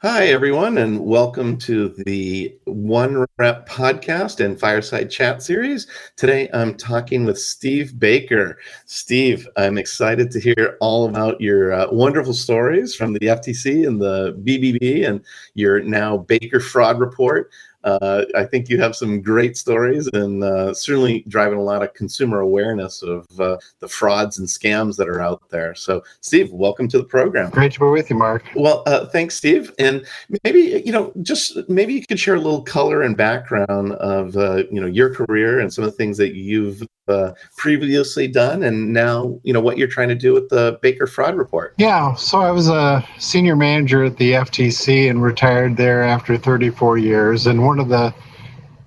Hi, everyone, and welcome to the Onerep podcast and fireside chat series. Today, I'm talking with Steve Baker. Steve, I'm excited to hear all about your wonderful stories from the FTC and the BBB and your now Baker fraud report. I think you have some great stories and certainly driving a lot of consumer awareness of the frauds and scams that are out there. So, Steve, welcome to the program. Great to be with you, Mark. Well, thanks, Steve. And maybe, just maybe you could share a little color and background of, your career and some of the things that you've previously done and now, what you're trying to do with the Baker Fraud Report. Yeah, so I was a senior manager at the FTC and retired there after 34 years. And one of the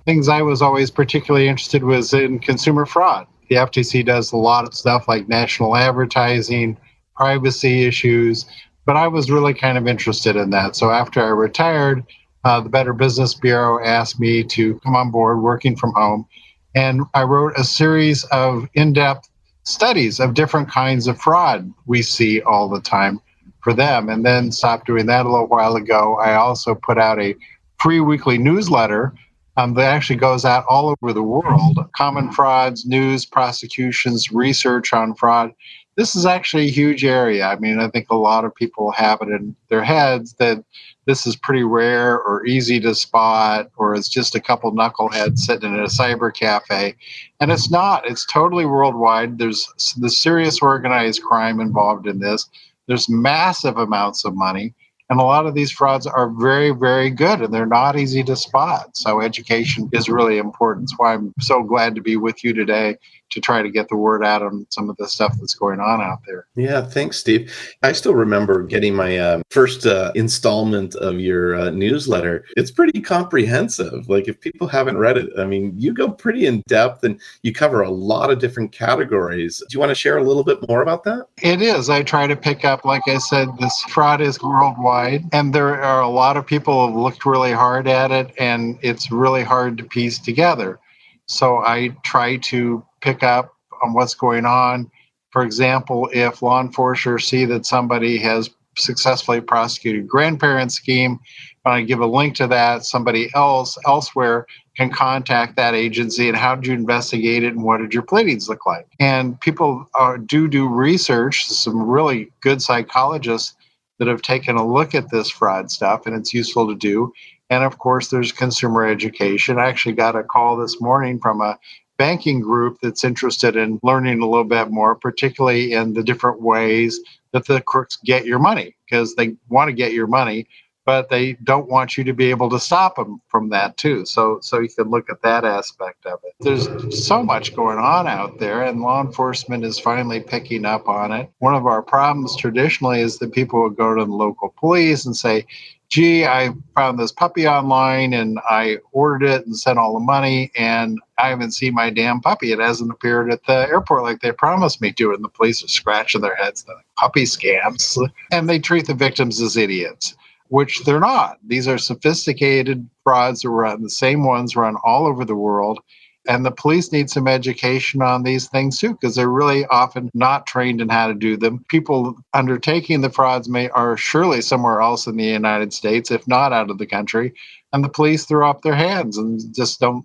things I was always particularly interested was in consumer fraud. The FTC does a lot of stuff like national advertising, privacy issues, but I was really kind of interested in that. So after I retired, the Better Business Bureau asked me to come on board working from home. And I wrote a series of in-depth studies of different kinds of fraud we see all the time for them, and then stopped doing that a little while ago. I also put out a free weekly newsletter that actually goes out all over the world. Common frauds, news, prosecutions, research on fraud. This is actually a huge area. I mean, I think a lot of people have it in their heads that this is pretty rare or easy to spot, or it's just a couple knuckleheads sitting in a cyber cafe. And it's not. It's totally worldwide. There's the serious organized crime involved in this. There's massive amounts of money. And a lot of these frauds are very, very good, and they're not easy to spot. So education is really important. That's why I'm so glad to be with you today to try to get the word out on some of the stuff that's going on out there. Yeah, thanks, Steve. I still remember getting my first installment of your newsletter. It's pretty comprehensive. Like, if people haven't read it, I mean, you go pretty in depth and you cover a lot of different categories. Do you want to share a little bit more about that? It is. I try to pick up, like I said, this fraud is worldwide, and there are a lot of people who have looked really hard at it, and it's really hard to piece together. So I try to pick up on what's going on. For example, if law enforcers see that somebody has successfully prosecuted grandparent scheme, when I give a link to that, somebody else elsewhere can contact that agency and how did you investigate it and what did your pleadings look like? And people do research, some really good psychologists that have taken a look at this fraud stuff, and it's useful to do. And of course, there's consumer education. I actually got a call this morning from a banking group that's interested in learning a little bit more, particularly in the different ways that the crooks get your money, because they want to get your money, but they don't want you to be able to stop them from that too. So you can look at that aspect of it. There's so much going on out there, and law enforcement is finally picking up on it. One of our problems traditionally is that people will go to the local police and say, gee, I found this puppy online and I ordered it and sent all the money and I haven't seen my damn puppy. It hasn't appeared at the airport like they promised me to. And the police are scratching their heads, like, puppy scams. And they treat the victims as idiots, which they're not. These are sophisticated frauds that run, the same ones run all over the world. And the police need some education on these things too, because they're really often not trained in how to do them. People undertaking the frauds are surely somewhere else in the United States, if not out of the country. And the police throw up their hands and just don't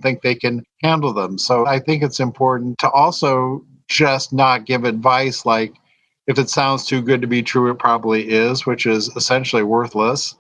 think they can handle them. So I think it's important to also just not give advice like, if it sounds too good to be true, it probably is, which is essentially worthless.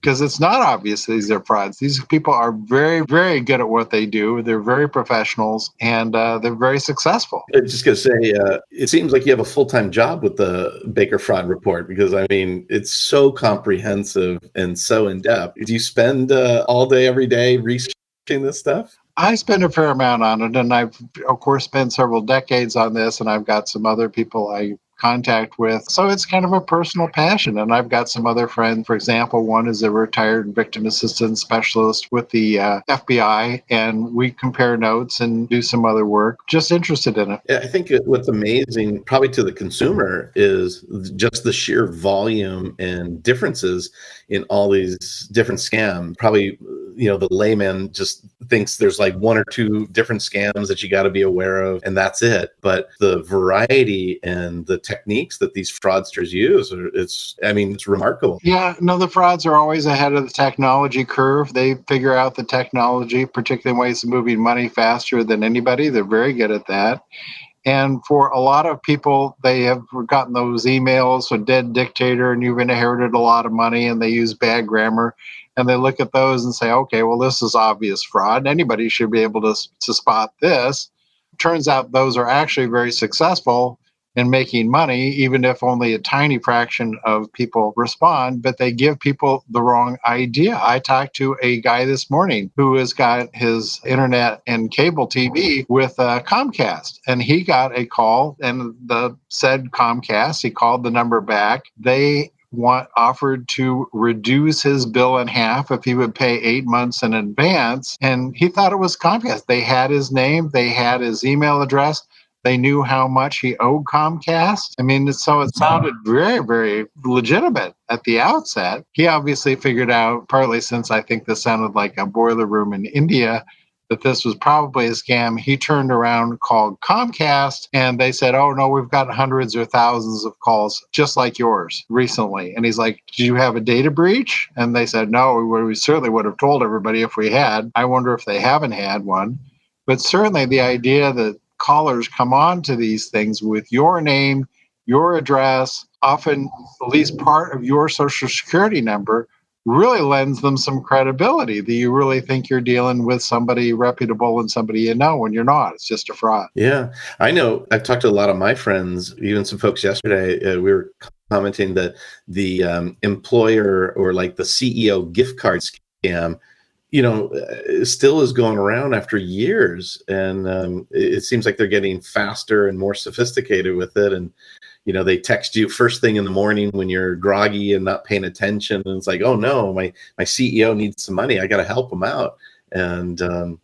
Because it's not obvious these are frauds. These people are very, very good at what they do. They're very professionals, and they're very successful. I was just going to say, it seems like you have a full-time job with the Baker Fraud Report, because, I mean, it's so comprehensive and so in-depth. Do you spend all day, every day researching this stuff? I spend a fair amount on it, and I've, of course, spent several decades on this, and I've got some other people I contact with. So it's kind of a personal passion. And I've got some other friends. For example, one is a retired victim assistance specialist with the FBI, and we compare notes and do some other work. Just interested in it. Yeah, I think what's amazing, probably to the consumer, is just the sheer volume and differences in all these different scams. Probably, the layman just thinks there's like one or two different scams that you got to be aware of, and that's it. But the variety and the techniques that these fraudsters use, it's remarkable. Yeah, no, the frauds are always ahead of the technology curve. They figure out the technology, particularly in ways of moving money faster than anybody. They're very good at that. And for a lot of people, they have gotten those emails, a dead dictator, and you've inherited a lot of money, and they use bad grammar. And they look at those and say, okay, well, this is obvious fraud. Anybody should be able to spot this. Turns out those are actually very successful in making money, even if only a tiny fraction of people respond, but they give people the wrong idea. I talked to a guy this morning who has got his internet and cable TV with Comcast, and he got a call, and the said Comcast, he called the number back. They offered to reduce his bill in half if he would pay 8 months in advance, and he thought it was Comcast. They had his name, they had his email address, they knew how much he owed Comcast. I mean, so it sounded very, very legitimate at the outset. He obviously figured out, partly since I think this sounded like a boiler room in India, that this was probably a scam. He turned around, called Comcast, and they said, oh, no, we've got hundreds or thousands of calls just like yours recently. And he's like, do you have a data breach? And they said, no, we certainly would have told everybody if we had. I wonder if they haven't had one. But certainly the idea that callers come on to these things with your name, your address, often at least part of your social security number, really lends them some credibility that you really think you're dealing with somebody reputable and somebody you know, when you're not. It's just a fraud. Yeah, I know. I've talked to a lot of my friends, even some folks yesterday. We were commenting that the employer or like the CEO gift card scam, still is going around after years, and it seems like they're getting faster and more sophisticated with it. And they text you first thing in the morning when you're groggy and not paying attention, and it's like, oh no, my CEO needs some money, I got to help him out. And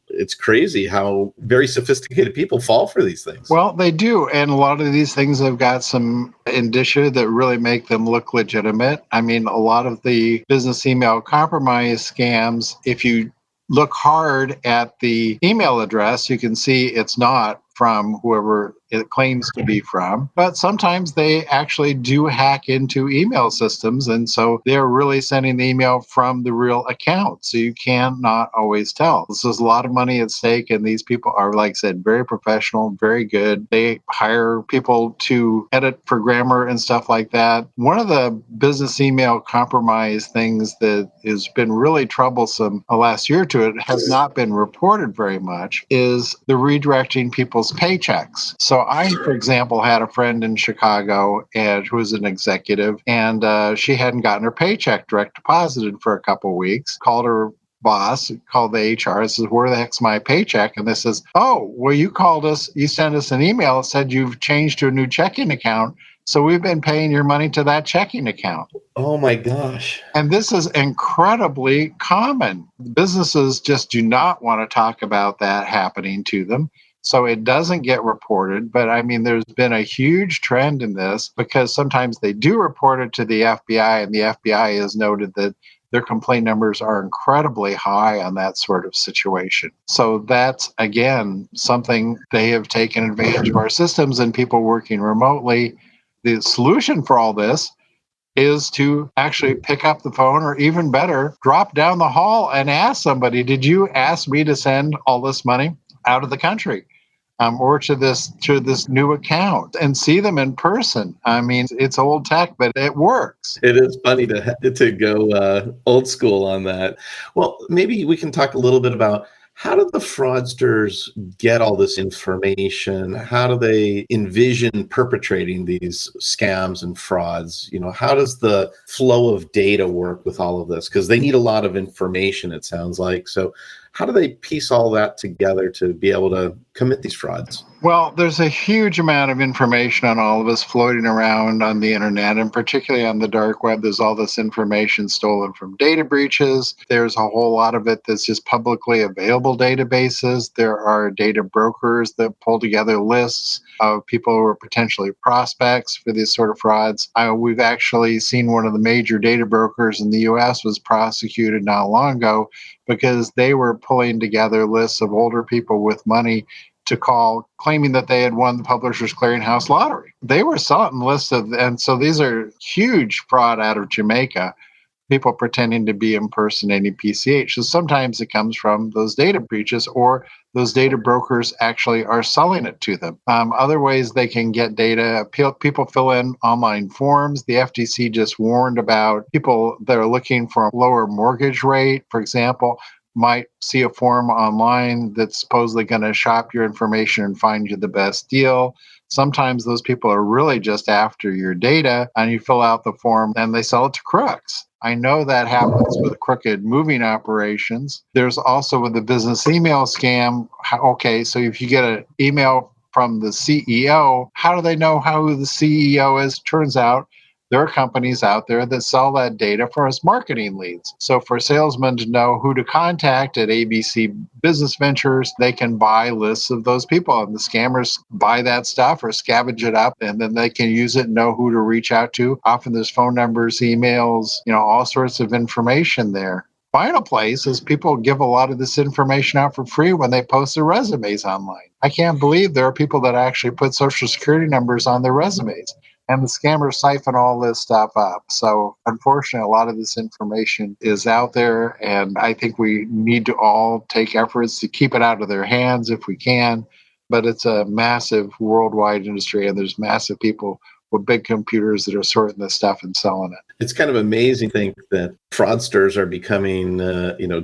it's crazy how very sophisticated people fall for these things. Well, they do. And a lot of these things have got some indicia that really make them look legitimate. I mean, a lot of the business email compromise scams, if you look hard at the email address, you can see it's not from whoever it claims to be from. But sometimes they actually do hack into email systems. And so they're really sending the email from the real account. So you cannot always tell. This is a lot of money at stake. And these people are, like I said, very professional, very good. They hire people to edit for grammar and stuff like that. One of the business email compromise things that has been really troublesome the last year or two, it has not been reported very much, is the redirecting people's paychecks. So I, for example, had a friend in Chicago who was an executive, and she hadn't gotten her paycheck direct deposited for a couple of weeks. Called her boss, called the HR, and says, where the heck's my paycheck? And they says, oh, well, you called us, you sent us an email that said you've changed to a new checking account, so we've been paying your money to that checking account. Oh my gosh. And this is incredibly common. Businesses just do not want to talk about that happening to them. So it doesn't get reported. But I mean, there's been a huge trend in this because sometimes they do report it to the FBI, and the FBI has noted that their complaint numbers are incredibly high on that sort of situation. So that's, again, something they have taken advantage of our systems and people working remotely. The solution for all this is to actually pick up the phone, or even better, drop down the hall and ask somebody, did you ask me to send all this money out of the country? Or to this new account, and see them in person. I mean, it's old tech, but it works. It is funny to go old school on that. Well, maybe we can talk a little bit about how do the fraudsters get all this information? How do they envision perpetrating these scams and frauds? How does the flow of data work with all of this? Because they need a lot of information, it sounds like. So How do they piece all that together to be able to commit these frauds? Well, there's a huge amount of information on all of us floating around on the internet, and particularly on the dark web. There's all this information stolen from data breaches. There's a whole lot of it that's just publicly available databases. There are data brokers that pull together lists of people who are potentially prospects for these sort of frauds. We've actually seen one of the major data brokers in the US was prosecuted not long ago because they were pulling together lists of older people with money to call, claiming that they had won the Publishers Clearinghouse lottery. They were selling lists of, and so these are huge fraud out of Jamaica, people pretending to be impersonating PCH. So sometimes it comes from those data breaches, or those data brokers actually are selling it to them. Other ways they can get data, people fill in online forms. The FTC just warned about people that are looking for a lower mortgage rate, for example, might see a form online that's supposedly going to shop your information and find you the best deal. Sometimes those people are really just after your data, and you fill out the form and they sell it to crooks. I know that happens with crooked moving operations. There's also with the business email scam. Okay, so if you get an email from the CEO, how do they know who the CEO is? Turns out there are companies out there that sell that data for us marketing leads. So for salesmen to know who to contact at ABC Business Ventures, they can buy lists of those people, and the scammers buy that stuff or scavenge it up, and then they can use it and know who to reach out to. Often there's phone numbers, emails, all sorts of information there. Final place is people give a lot of this information out for free when they post their resumes online. I can't believe there are people that actually put social security numbers on their resumes. And the scammers siphon all this stuff up. So unfortunately, a lot of this information is out there, and I think we need to all take efforts to keep it out of their hands if we can. But it's a massive worldwide industry, and there's massive people with big computers that are sorting this stuff and selling it. It's kind of amazing to think that fraudsters are becoming,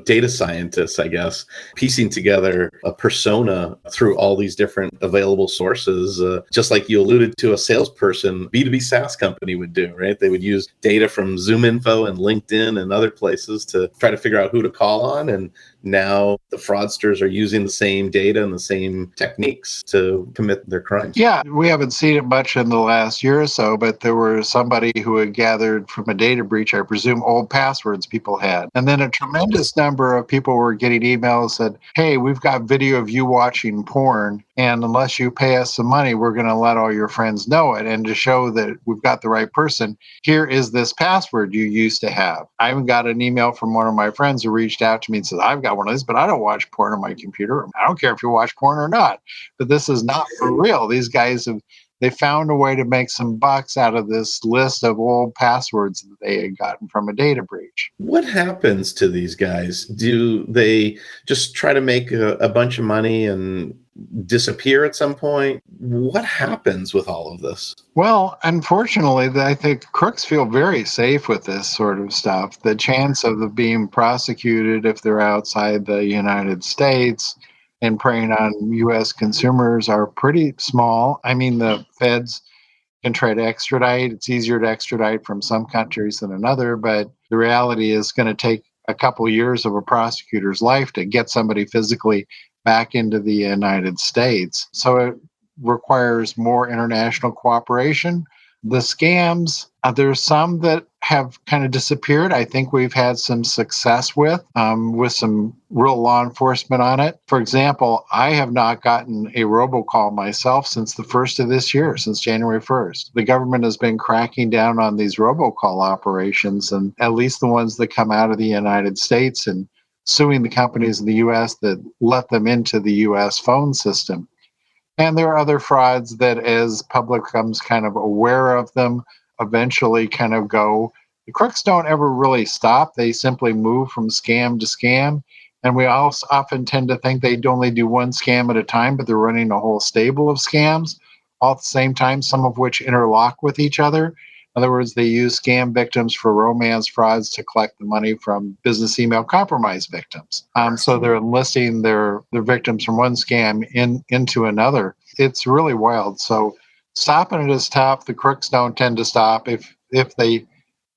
data scientists, I guess, piecing together a persona through all these different available sources, just like you alluded to a salesperson, B2B SaaS company would do, right? They would use data from ZoomInfo and LinkedIn and other places to try to figure out who to call on. And now the fraudsters are using the same data and the same techniques to commit their crimes. Yeah, we haven't seen it much in the last year or so, but there was somebody who had gathered from a data breach, I presume, old passwords people had. And then a tremendous number of people were getting emails that, hey, we've got video of you watching porn, and unless you pay us some money, we're going to let all your friends know it. And to show that we've got the right person, here is this password you used to have. I even got an email from one of my friends who reached out to me and said, I've got one of these, but I don't watch porn on my computer. I don't care if you watch porn or not. But this is not for real. These guys they found a way to make some bucks out of this list of old passwords that they had gotten from a data breach. What happens to these guys? Do they just try to make a bunch of money and disappear at some point? What happens with all of this? Well, unfortunately, I think crooks feel very safe with this sort of stuff. The chance of them being prosecuted if they're outside the United States and preying on U.S. consumers are pretty small. I mean, the feds can try to extradite. It's easier to extradite from some countries than another, but the reality is going to take a couple of years of a prosecutor's life to get somebody physically back into the United States. So it requires more international cooperation. The scams, there's some that have kind of disappeared. I think we've had some success with some real law enforcement on it. For example, I have not gotten a robocall myself since the first of this year, since January 1st. The government has been cracking down on these robocall operations, and at least the ones that come out of the United States, and suing the companies in the U.S. that let them into the U.S. phone system. And there are other frauds that, as public becomes kind of aware of them, eventually kind of go. The crooks don't ever really stop. They simply move from scam to scam. And we also often tend to think they only do one scam at a time, but they're running a whole stable of scams all at the same time, some of which interlock with each other. In other words, they use scam victims for romance frauds to collect the money from business email compromise victims. So they're enlisting their victims from one scam into another. It's really wild. So stopping it is tough. The crooks don't tend to stop. If they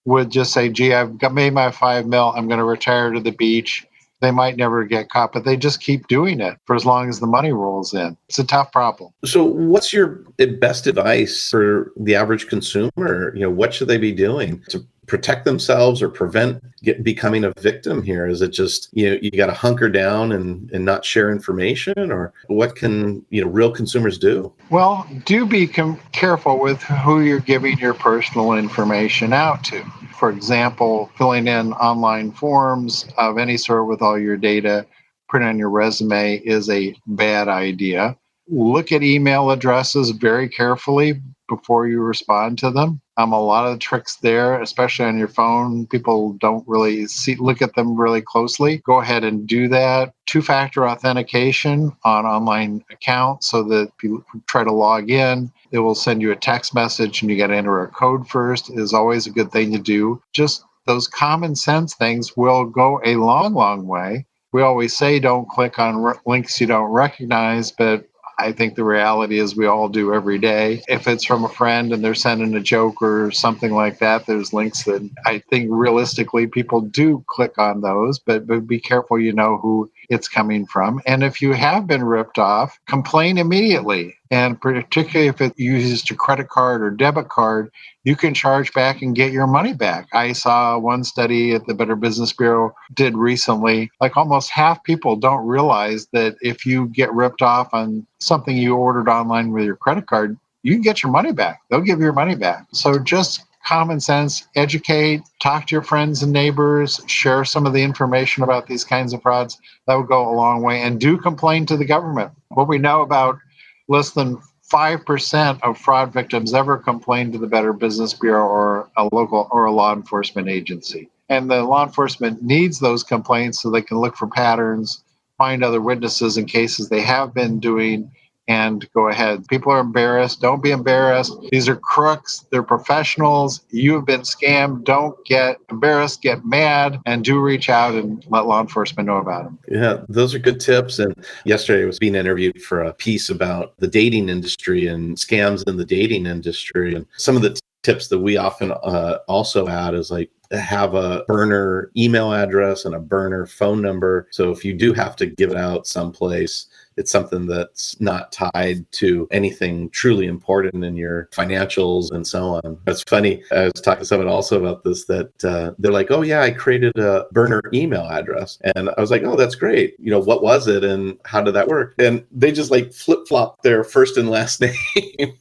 would just say, gee, I've made my $5 million, I'm going to retire to the beach, They might never get caught, but they just keep doing it for as long as the money rolls in. It's a tough problem. So what's your best advice for the average consumer? What should they be doing to protect themselves or prevent becoming a victim here? Is it just, you got to hunker down and not share information, or what can, real consumers do? Well, do be careful with who you're giving your personal information out to. For example, filling in online forms of any sort with all your data, print on your resume is a bad idea. Look at email addresses very carefully before you respond to them. A lot of the tricks there, especially on your phone, people don't really look at them really closely. Go ahead and do that. Two-factor authentication on online accounts, so that people try to log in, it will send you a text message and you got to enter a code first, is always a good thing to do. Just those common sense things will go a long, long way. We always say don't click on links you don't recognize, but I think the reality is we all do every day. If it's from a friend and they're sending a joke or something like that, there's links that I think realistically people do click on those, but be careful who it's coming from. And if you have been ripped off, complain immediately. And particularly if it uses a credit card or debit card, you can charge back and get your money back. I saw one study at the Better Business Bureau did recently, like almost half people don't realize that if you get ripped off on something you ordered online with your credit card, you can get your money back. They'll give you your money back. So just common sense, educate, talk to your friends and neighbors, share some of the information about these kinds of frauds. That would go a long way. And do complain to the government. What we know about less than 5% of fraud victims ever complain to the Better Business Bureau or a local or a law enforcement agency. And the law enforcement needs those complaints so they can look for patterns, find other witnesses in cases they have been doing, and go ahead. People are embarrassed. Don't be embarrassed. These are crooks. They're professionals. You have been scammed. Don't get embarrassed, get mad, and do reach out and let law enforcement know about them. Yeah, those are good tips. And yesterday I was being interviewed for a piece about the dating industry and scams in the dating industry. And some of the tips that we often also add is like have a burner email address and a burner phone number. So if you do have to give it out someplace, it's something that's not tied to anything truly important in your financials and so on. It's funny. I was talking to someone also about this, that they're like, oh yeah, I created a burner email address. And I was like, oh, that's great. What was it and how did that work? And they just like flip-flop their first and last name.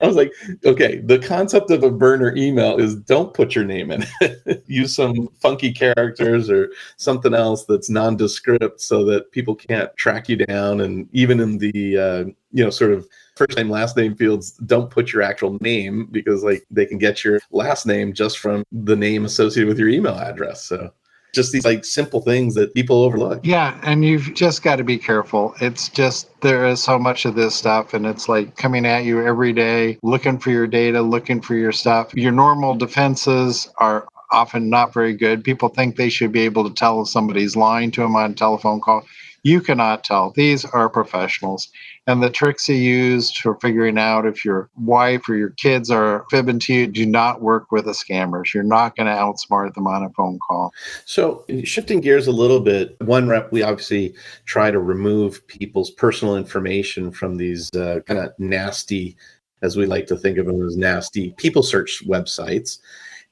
I was like, okay, the concept of a burner email is don't put your name in it. Use some funky characters or something else that's nondescript so that people can't track you down. And even in the, sort of first name, last name fields, don't put your actual name, because like they can get your last name just from the name associated with your email address. So just these like simple things that people overlook. Yeah, and you've just got to be careful. It's just, there is so much of this stuff, and it's like coming at you every day, looking for your data, looking for your stuff. Your normal defenses are often not very good. People think they should be able to tell if somebody's lying to them on a telephone call. You cannot tell. These are professionals. And the tricks you use for figuring out if your wife or your kids are fibbing to you do not work with the scammers. You're not going to outsmart them on a phone call. So shifting gears a little bit, Onerep, we obviously try to remove people's personal information from these kind of nasty, as we like to think of them as nasty, people search websites,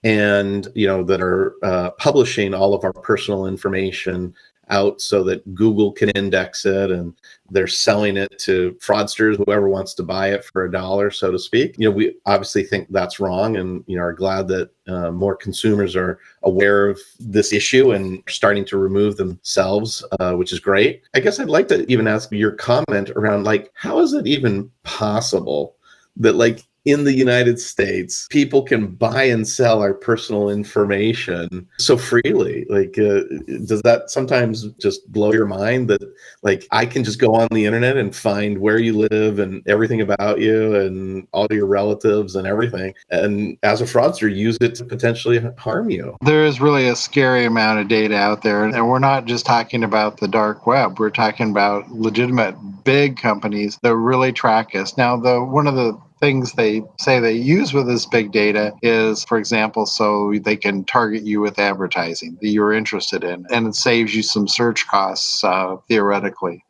and that are publishing all of our personal information out so that Google can index it, and they're selling it to fraudsters, whoever wants to buy it for $1, so to speak. We obviously think that's wrong, and are glad that more consumers are aware of this issue and starting to remove themselves, which is great. I guess I'd like to even ask your comment around, like, how is it even possible that, like, in the United States, people can buy and sell our personal information so freely? Like, does that sometimes just blow your mind that, like, I can just go on the internet and find where you live and everything about you and all your relatives and everything, and as a fraudster, use it to potentially harm you? There is really a scary amount of data out there. And we're not just talking about the dark web. We're talking about legitimate big companies that really track us. Now, one of the things they say they use with this big data is, for example, so they can target you with advertising that you're interested in, and it saves you some search costs, theoretically.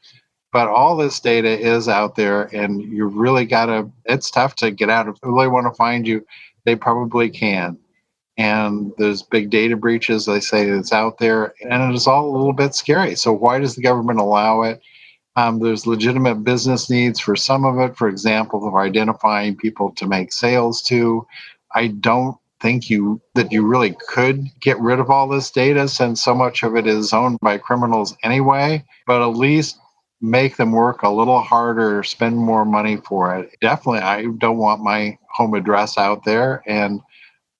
But all this data is out there, and you really it's tough to get out of. If they really want to find you, they probably can. And there's big data breaches, they say, it's out there, and it is all a little bit scary. So why does the government allow it? There's legitimate business needs for some of it, for example, of identifying people to make sales to. I don't think that you really could get rid of all this data, since so much of it is owned by criminals anyway, but at least make them work a little harder, spend more money for it. Definitely, I don't want my home address out there, and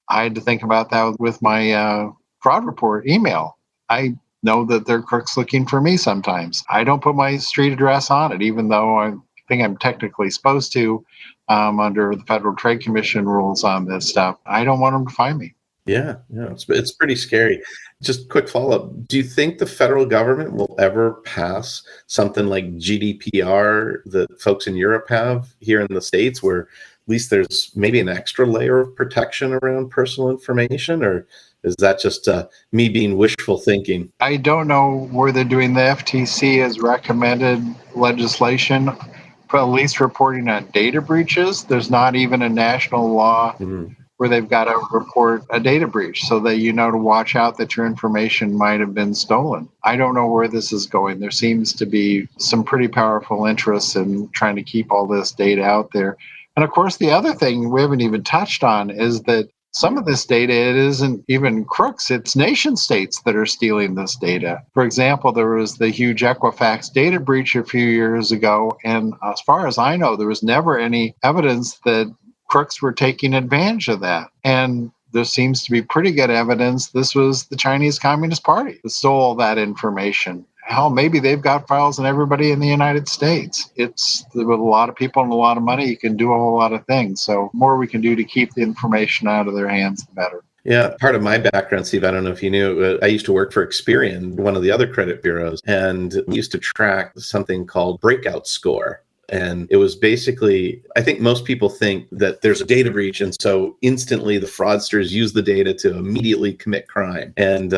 I had to think about that with my fraud report email. I know that there are crooks looking for me sometimes. I don't put my street address on it, even though I think I'm technically supposed to under the Federal Trade Commission rules on this stuff. I don't want them to find me. Yeah, it's pretty scary. Just quick follow-up. Do you think the federal government will ever pass something like GDPR that folks in Europe have here in the States, where at least there's maybe an extra layer of protection around personal information? Or is that just me being wishful thinking? I don't know where they're doing. The FTC has recommended legislation for at least reporting on data breaches. There's not even a national law where they've got to report a data breach so that you know to watch out that your information might have been stolen. I don't know where this is going. There seems to be some pretty powerful interests in trying to keep all this data out there. And of course, the other thing we haven't even touched on is that some of this data, it isn't even crooks, it's nation states that are stealing this data. For example, there was the huge Equifax data breach a few years ago, and as far as I know, there was never any evidence that crooks were taking advantage of that. And there seems to be pretty good evidence this was the Chinese Communist Party that stole all that information. Hell, maybe they've got files on everybody in the United States. It's with a lot of people and a lot of money, you can do a whole lot of things. So the more we can do to keep the information out of their hands, the better. Yeah, part of my background, Steve, I don't know if you knew, I used to work for Experian, one of the other credit bureaus, and we used to track something called breakout score. And it was basically, I think most people think that there's a data breach, and so instantly the fraudsters use the data to immediately commit crime. And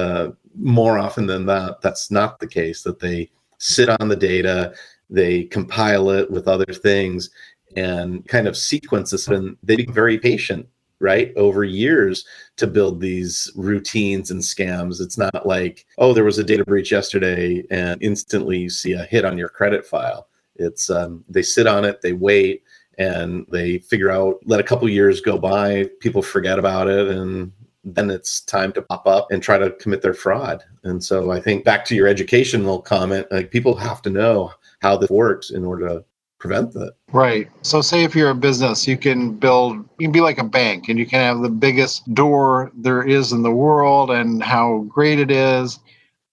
more often than that, that's not the case, that they sit on the data, they compile it with other things and kind of sequence this, and they be very patient, right, over years to build these routines and scams. It's not like, oh, there was a data breach yesterday and instantly you see a hit on your credit file. It's they sit on it, they wait, and they figure out, let a couple years go by, people forget about it, and then it's time to pop up and try to commit their fraud. And so I think back to your educational comment, like, people have to know how this works in order to prevent that. Right. So say if you're a business, you can be like a bank, and you can have the biggest door there is in the world and how great it is.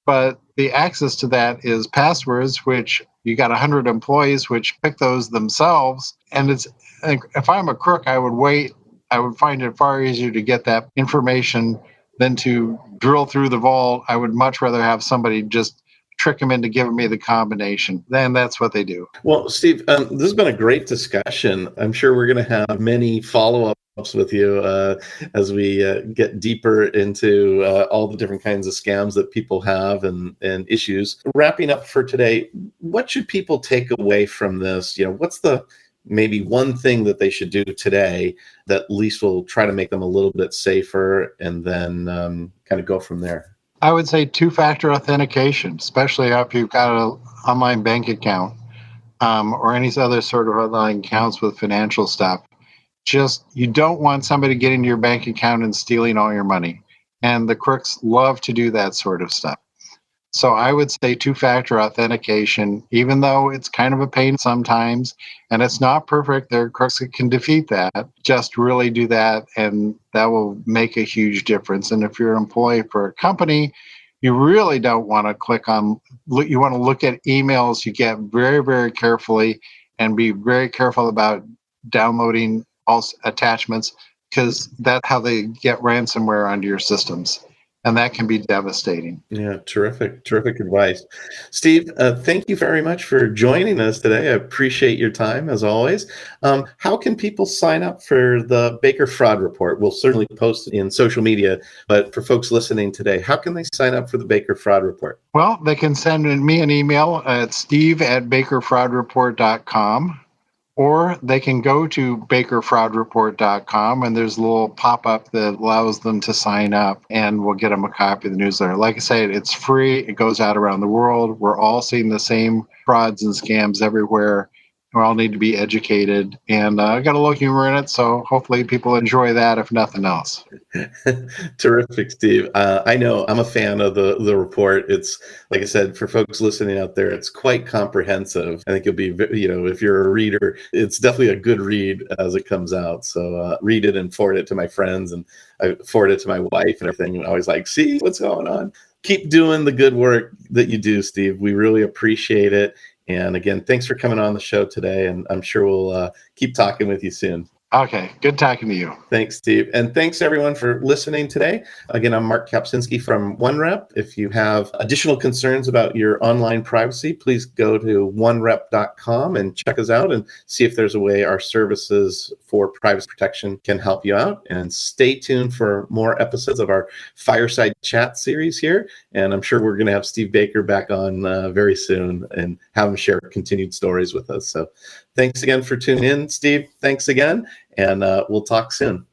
But the access to that is passwords, which you got 100 employees which pick those themselves. And if I'm a crook, I would wait. I would find it far easier to get that information than to drill through the vault. I would much rather have somebody just trick them into giving me the combination. Then that's what they do. Well, Steve, this has been a great discussion. I'm sure we're going to have many follow-ups with you as we get deeper into all the different kinds of scams that people have and issues. Wrapping up for today, what should people take away from this? What's the maybe one thing that they should do today that at least will try to make them a little bit safer, and then kind of go from there? I would say two-factor authentication, especially if you've got an online bank account or any other sort of online accounts with financial stuff. You don't want somebody getting into your bank account and stealing all your money. And the crooks love to do that sort of stuff. So I would say two-factor authentication, even though it's kind of a pain sometimes, and it's not perfect, there are crooks that can defeat that. Just really do that, and that will make a huge difference. And if you're an employee for a company, you really don't want to you want to look at emails you get very, very carefully, and be very careful about downloading false attachments, because that's how they get ransomware onto your systems. and that can be devastating. Yeah, terrific advice. Steve, thank you very much for joining us today. I appreciate your time as always. How can people sign up for the Baker Fraud Report? We'll certainly post it in social media, but for folks listening today, how can they sign up for the Baker Fraud Report? Well, they can send me an email at steve@bakerfraudreport.com. Or they can go to bakerfraudreport.com and there's a little pop-up that allows them to sign up, and we'll get them a copy of the newsletter. Like I say, it's free. It goes out around the world. We're all seeing the same frauds and scams everywhere. We all need to be educated, and I got a little humor in it, so hopefully people enjoy that if nothing else. Terrific, Steve. I know I'm a fan of the report. It's, like I said, for folks listening out there, it's quite comprehensive. I think you'll be, if you're a reader, it's definitely a good read as it comes out. So read it and forward it to my friends, and I forward it to my wife and everything. I always like, see what's going on. Keep doing the good work that you do, Steve. We really appreciate it. And again, thanks for coming on the show today. And I'm sure we'll keep talking with you soon. Okay, good talking to you. Thanks, Steve. And thanks, everyone, for listening today. Again, I'm Mark Kapczynski from Onerep. If you have additional concerns about your online privacy, please go to onerep.com and check us out and see if there's a way our services for privacy protection can help you out. And stay tuned for more episodes of our Fireside Chat series here. And I'm sure we're going to have Steve Baker back on very soon and have him share continued stories with us. So thanks again for tuning in, Steve. Thanks again. And we'll talk soon.